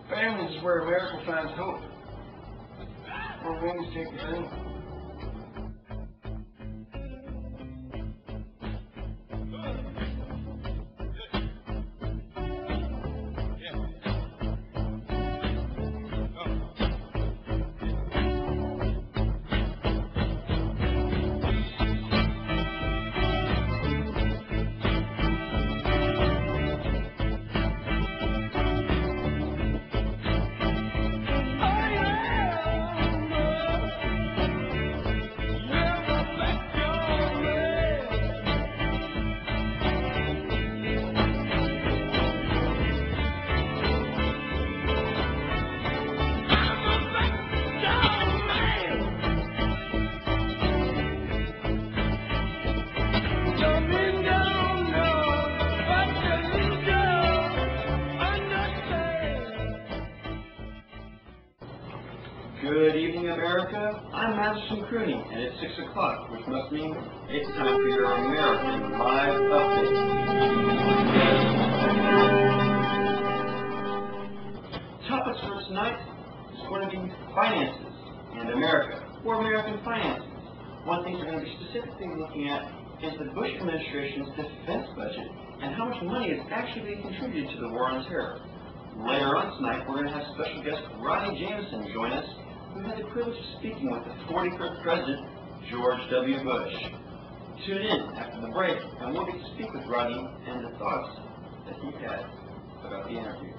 Families is where America finds hope. Where wings take the dream. Good evening, America. I'm Madison Crooney, and it's 6 o'clock, which must mean it's time for your American Live Update. Topics for tonight is going to be finances and America, or American finances. One thing we're going to be specifically looking at is the Bush administration's defense budget and how much money is actually being contributed to the war on terror. Later on tonight, we're going to have special guest Rodney Jameson join us, who had the privilege of speaking with the 45th President, George W. Bush. Tune in after the break, and we'll get to speak with Rodney and the thoughts that he had about the interview.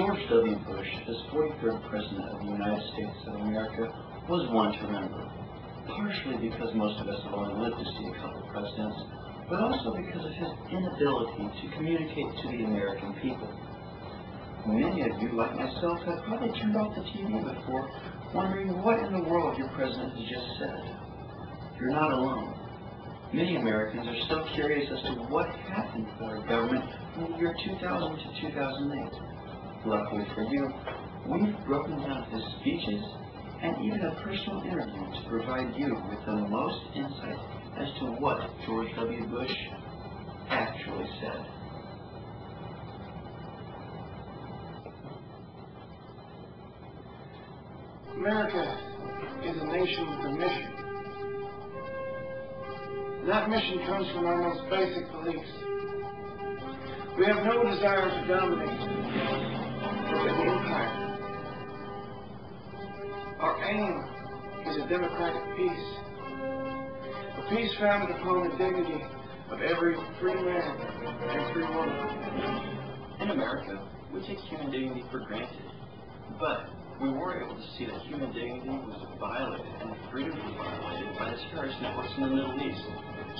George W. Bush, as 43rd President of the United States of America, was one to remember, partially because most of us have only lived to see a couple presidents, but also because of his inability to communicate to the American people. Many of you, like myself, have probably turned off the TV before, wondering what in the world your president has just said. You're not alone. Many Americans are still curious as to what happened to our government from the year 2000 to 2008. Luckily for you, we've broken down his speeches and even a personal interview to provide you with the most insight as to what George W. Bush actually said. America is a nation with a mission. That mission comes from our most basic beliefs. We have no desire to dominate or an empire. Our aim is a democratic peace. A peace founded upon the dignity of every free man and free woman. In America, we take human dignity for granted, but we were able to see that human dignity was violated and freedom was violated by the terrorist networks in the Middle East.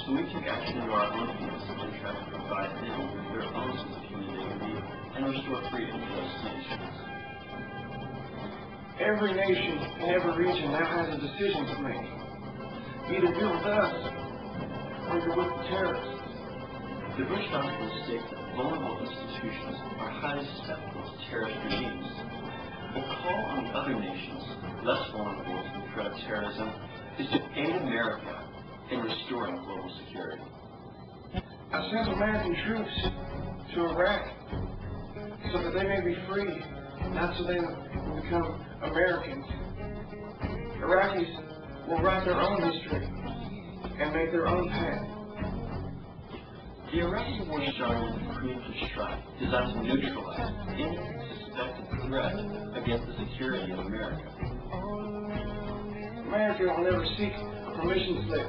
So we took action into our own hands and tried to provide them with their own sense of human dignity and restore freedom to those nations. Every nation in every region now has a decision to make. Either you're with us or you're with the terrorists. The Bush doctrine states that vulnerable institutions are highly susceptible to terrorist regimes. The call on other nations, less vulnerable to the threat of terrorism, is to aid America in restoring global security. I sent American troops to Iraq so that they may be free, not so they will become Americans. Iraqis will write their own history and make their own path. The Iraqi war started with a preemptive strike designed to neutralize any suspected threat against the security of America. America will never seek a permission slip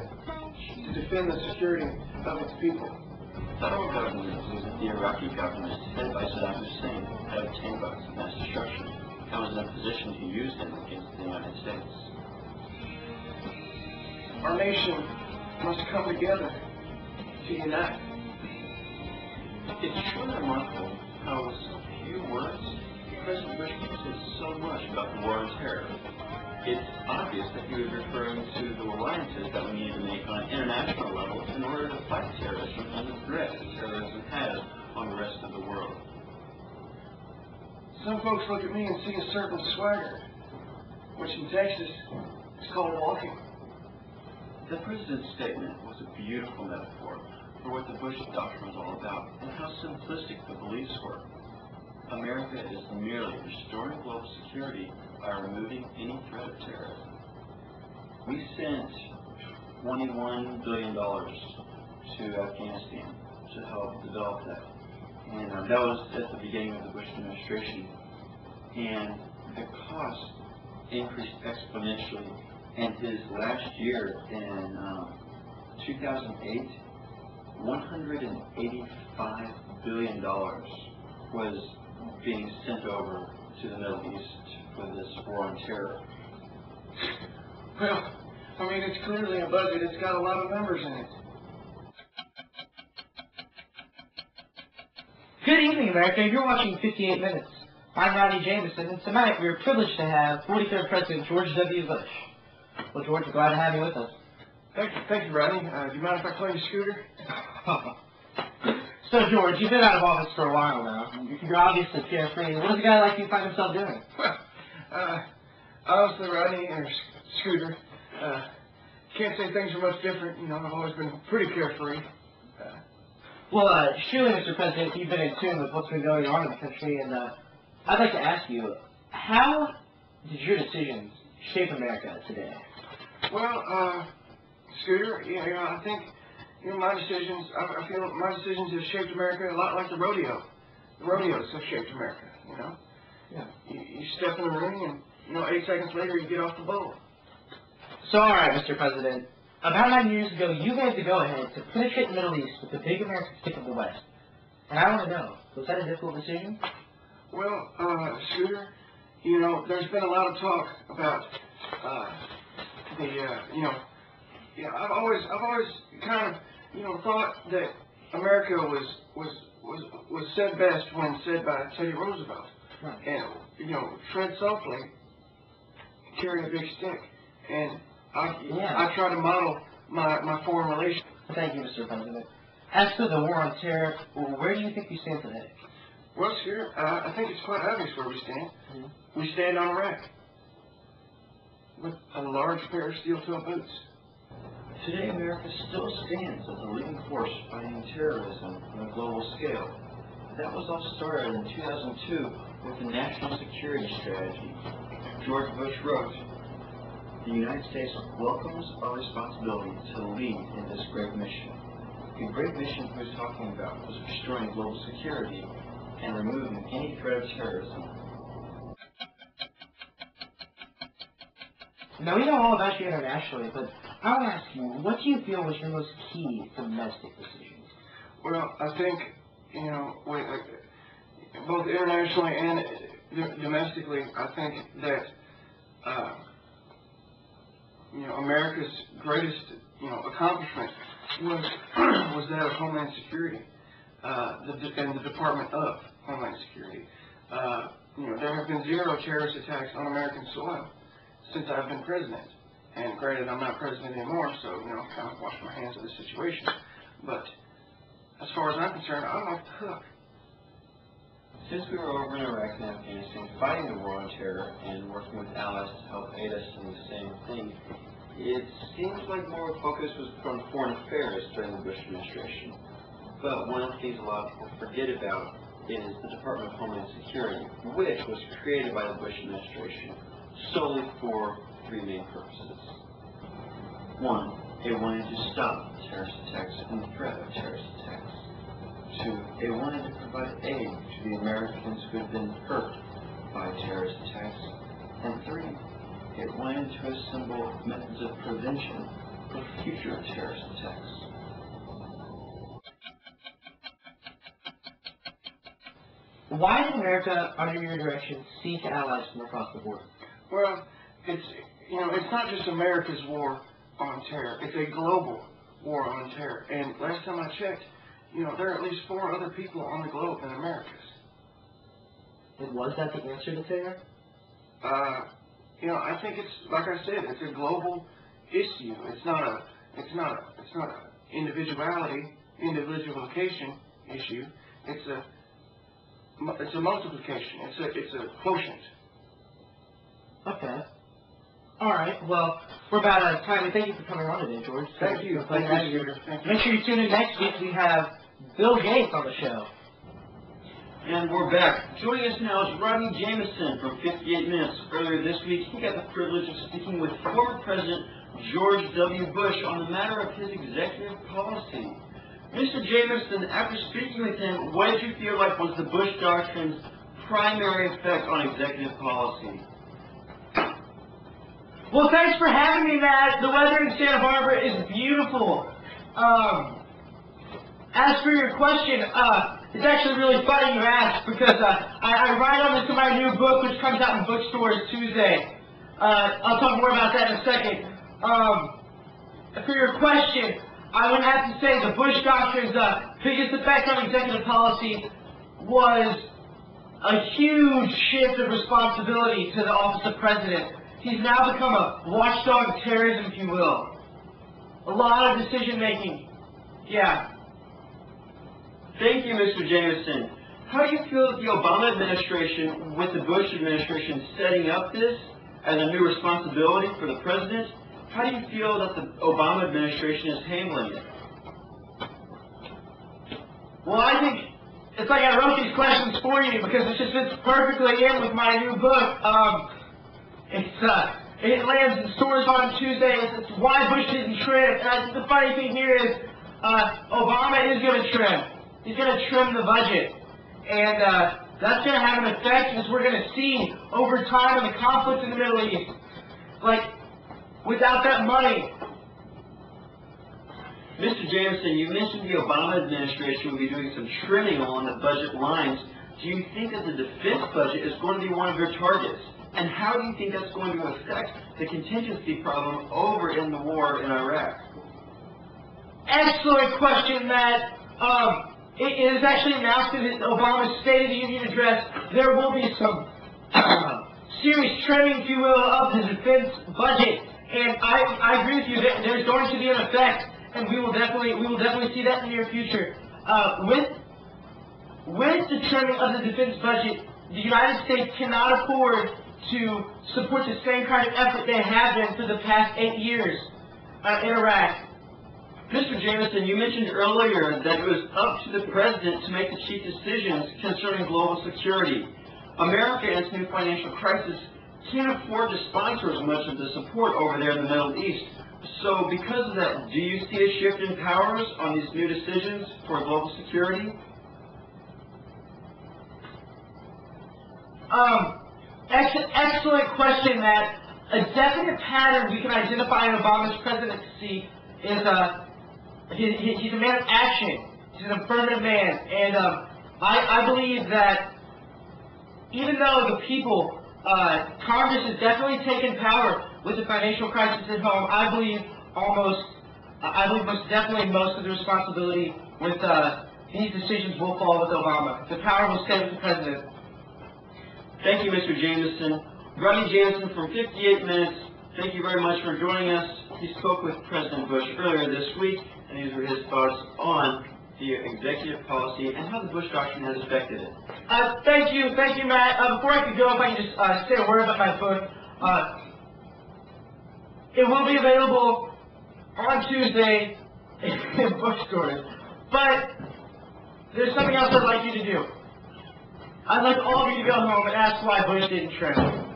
to defend the security of its people. The federal government believes that the Iraqi government, headed by Saddam Hussein, had obtained weapons of mass destruction and was in a position to use them against the United States. Our nation must come together to unite. It's truly remarkable how with so few words, President Bush said so much about the war on terror. It's obvious that he was referring to the alliances that we need to make on an international level in order to fight terrorism and the threat that terrorism has on the rest of the world. Some folks look at me and see a certain swagger, which in Texas is called walking. The President's statement was a beautiful metaphor for what the Bush doctrine was all about and how simplistic the beliefs were. America is merely restoring global security by removing any threat of terrorism. We sent $21 billion to Afghanistan to help develop that. And that was at the beginning of the Bush administration. And the cost increased exponentially. And his last year in 2008, $185 billion was being sent over to the Middle East for this war on terror. Well, I mean, it's clearly a budget. It's got a lot of numbers in it. Good evening, America. You're watching 58 Minutes. I'm Rodney Jameson, and tonight we are privileged to have 43rd President George W. Bush. Well, George, we're glad to have you with us. Thank you, Rodney. Do you mind if I claim your scooter? So, George, you've been out of office for a while now. You're obviously carefree. What does a guy like you find himself doing? Honestly, Rodney, or Scooter, can't say things are much different. You know, I've always been pretty carefree. Well, surely, Mr. President, you've been in tune with what's been going on in the country, and I'd like to ask you, how did your decisions shape America today? Well, Scooter, I think, my decisions, I feel my decisions have shaped America a lot like the rodeo. The rodeos have shaped America, you know? Yeah. You step in the ring and, 8 seconds later you get off the bull. So, all right, Mr. President, about 9 years ago, you gave the go-ahead to penetrate the Middle East with the big American stick of the West. And I want to know, was that a difficult decision? Well, Scooter, there's been a lot of talk about I've always kind of, thought that America was said best when said by Teddy Roosevelt. Right. And, tread softly, carry a big stick. And I try to model my foreign relations. Thank you, Mr. President. As for the war on terror, where do you think we stand today? Well, Scooter, I think it's quite obvious where we stand. Mm-hmm. We stand on Iraq with a large pair of steel-toe boots. Today, America still stands as a leading force fighting terrorism on a global scale. That was all started in 2002 with the National Security Strategy. George Bush wrote, "The United States welcomes our responsibility to lead in this great mission." The great mission he was talking about was restoring global security and removing any threat of terrorism. Now, we know all about you internationally, but I want to ask you, what do you feel was your most key domestic decisions? Well, I think, both internationally and domestically, I think that, America's greatest, accomplishment was that of Homeland Security, and the Department of Homeland Security. There have been 0 terrorist attacks on American soil since I've been president. And granted, I'm not president anymore, so, I'm kind of washing my hands of the situation. But as far as I'm concerned, I'm off the hook. Since we were over in Iraq and Afghanistan fighting the war on terror and working with allies to help aid us in the same thing, it seems like more focus was put on foreign affairs during the Bush administration. But one of the things a lot of people forget about is the Department of Homeland Security, which was created by the Bush administration solely for 3 main purposes. 1, they wanted to stop terrorist attacks and the threat of terrorist attacks. 2, they wanted to provide aid to the Americans who had been hurt by terrorist attacks. And 3, it wanted to assemble methods of prevention for future terrorist attacks. Why did America, under your direction, seek allies from across the border? Well, it's not just America's war on terror. It's a global war on terror. And last time I checked, there are at least 4 other people on the globe than Americans. And was that the answer to terror? I think it's, like I said, it's a global issue. It's not a individualization issue. It's a multiplication. It's a quotient. Okay. All right. Well, we're about out of time. Thank you for coming on today, George. Thank you. Make sure you tune in next week. We have Bill Gates on the show. And we're back. Joining us now is Rodney Jameson from 58 Minutes. Earlier this week, he got the privilege of speaking with former President George W. Bush on the matter of his executive policy. Mr. Jameson, after speaking with him, what did you feel like was the Bush Doctrine's primary effect on executive policy? Well, thanks for having me, Matt. The weather in Santa Barbara is beautiful. As for your question, it's actually really funny you asked, because I write on this in my new book, which comes out in bookstores Tuesday. I'll talk more about that in a second. For your question, I would have to say the Bush Doctrine's biggest effect on executive policy was a huge shift of responsibility to the office of president. He's now become a watchdog of terrorism, if you will. A lot of decision making. Yeah. Thank you, Mr. Jameson. How do you feel that the Obama administration, with the Bush administration setting up this as a new responsibility for the president, how do you feel that the Obama administration is handling it? Well, I think it's like I wrote these questions for you because it just fits perfectly in with my new book. It lands in stores on Tuesday. It's why Bush didn't trim. And I think the funny thing here is Obama is going to trim. He's going to trim the budget. And that's going to have an effect, as we're going to see over time in the conflict in the Middle East. Like, without that money. Mr. Jameson, you mentioned the Obama administration will be doing some trimming along the budget lines. Do you think that the defense budget is going to be one of your targets? And how do you think that's going to affect the contingency problem over in the war in Iraq? Excellent question, Matt. It is actually announced in Obama's State of the Union address there will be some serious trimming, if you will, of the defense budget. And I agree with you that there's going to be an effect, and we will definitely see that in the near future. With the trimming of the defense budget, the United States cannot afford to support the same kind of effort they have been for the past 8 years in Iraq. Mr. Jameson, you mentioned earlier that it was up to the president to make the chief decisions concerning global security. America, in its new financial crisis, can't afford to sponsor as much of the support over there in the Middle East. So because of that, do you see a shift in powers on these new decisions for global security? Excellent question, Matt. A definite pattern we can identify in Obama's presidency is he's a man of action. He's an affirmative man. And I believe that even though the people, Congress has definitely taken power with the financial crisis at home, I believe most definitely most of the responsibility with these decisions will fall with Obama. The power will stay with the president. Thank you, Mr. Jameson. Rodney Jameson from 58 Minutes, thank you very much for joining us. He spoke with President Bush earlier this week, and these were his thoughts on the executive policy and how the Bush Doctrine has affected it. Thank you, Matt. Before I could go, if I can just say a word about my book. It will be available on Tuesday in bookstores. But there's something else I'd like you to do. I'd like all of you to go home and ask why Bush didn't trim.